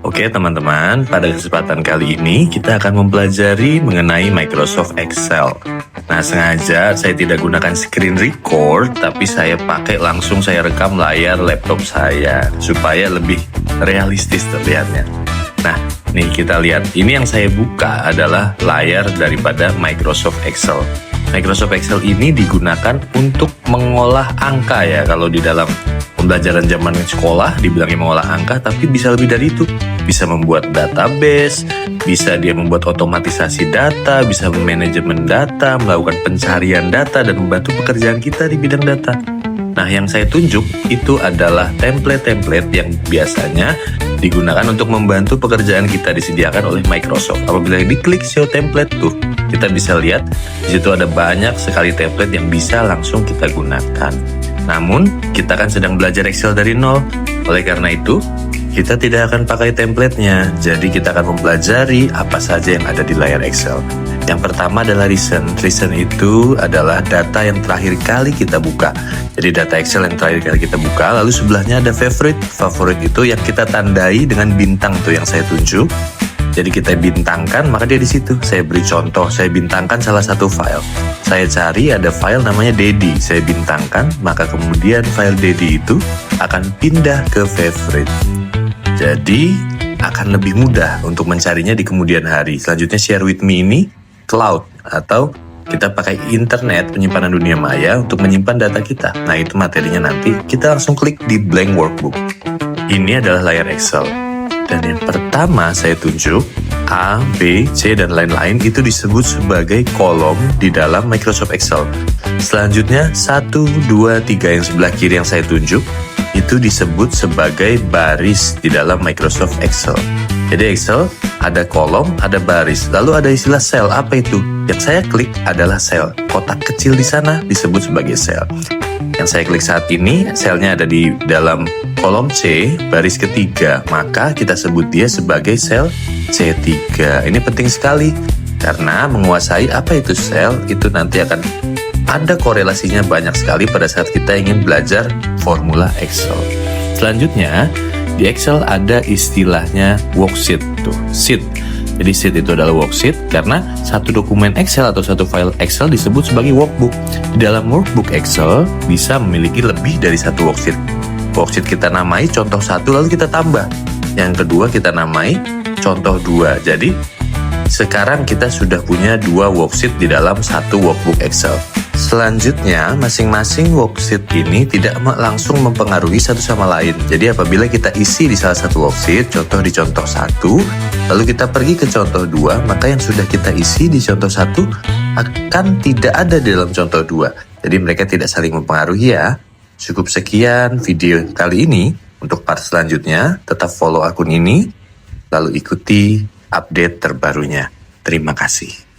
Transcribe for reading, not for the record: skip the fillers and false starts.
Oke teman-teman, pada kesempatan kali ini kita akan mempelajari mengenai Microsoft Excel. Nah, sengaja saya tidak gunakan screen record, tapi saya langsung saya rekam layar laptop saya supaya lebih realistis terlihatnya. Nah, nih kita lihat, ini yang saya buka adalah layar daripada Microsoft Excel. Microsoft Excel ini digunakan untuk mengolah angka ya. Kalau di dalam pembelajaran zaman sekolah dibilangnya mengolah angka, tapi bisa lebih dari itu. Bisa membuat database, bisa dia membuat otomatisasi data, bisa manajemen data, melakukan pencarian data, dan membantu pekerjaan kita di bidang data. Nah, yang saya tunjuk itu adalah template-template yang biasanya digunakan untuk membantu pekerjaan kita disediakan oleh Microsoft. Apabila diklik show template tuh, kita bisa lihat di situ ada banyak sekali template yang bisa langsung kita gunakan. Namun, kita kan sedang belajar Excel dari nol. Oleh karena itu, kita tidak akan pakai templatenya, jadi kita akan mempelajari apa saja yang ada di layar Excel. Yang pertama adalah recent. Recent itu adalah data yang terakhir kali kita buka. Jadi data Excel yang terakhir kali kita buka, lalu sebelahnya ada favorite. Favorite itu yang kita tandai dengan bintang tuh yang saya tunjuk. Jadi kita bintangkan, maka dia di situ. Saya beri contoh, saya bintangkan salah satu file. Saya cari ada file namanya Dedi, saya bintangkan, maka kemudian file Dedi itu akan pindah ke favorite. Jadi akan lebih mudah untuk mencarinya di kemudian hari. Selanjutnya share with me ini cloud, atau kita pakai internet penyimpanan dunia maya untuk menyimpan data kita. Nah, itu materinya nanti kita langsung klik di blank workbook. Ini adalah layar Excel. Dan yang pertama saya tunjuk A, B, C, dan lain-lain itu disebut sebagai kolom di dalam Microsoft Excel. Selanjutnya 1, 2, 3 yang sebelah kiri yang saya tunjuk itu disebut sebagai baris di dalam Microsoft Excel. Jadi Excel ada kolom, ada baris, lalu ada istilah sel. Apa itu? Yang saya klik adalah sel. Kotak kecil di sana disebut sebagai sel. Yang saya klik saat ini, selnya ada di dalam kolom C, baris ketiga. Maka kita sebut dia sebagai sel C3. Ini penting sekali, karena menguasai apa itu sel, itu nanti akan ada korelasinya banyak sekali pada saat kita ingin belajar formula Excel. Selanjutnya, di Excel ada istilahnya worksheet tuh, sheet. Jadi sheet itu adalah worksheet karena satu dokumen Excel atau satu file Excel disebut sebagai workbook. Di dalam workbook Excel bisa memiliki lebih dari satu worksheet. Worksheet kita namai contoh 1, lalu kita tambah. Yang kedua kita namai contoh 2. Jadi sekarang kita sudah punya 2 worksheet di dalam satu workbook Excel. Selanjutnya, masing-masing worksheet ini tidak langsung mempengaruhi satu sama lain. Jadi apabila kita isi di salah satu worksheet, contoh di contoh 1, lalu kita pergi ke contoh 2, maka yang sudah kita isi di contoh 1 akan tidak ada di dalam contoh 2. Jadi mereka tidak saling mempengaruhi ya. Cukup sekian video kali ini. Untuk part selanjutnya, tetap follow akun ini, lalu ikuti update terbarunya. Terima kasih.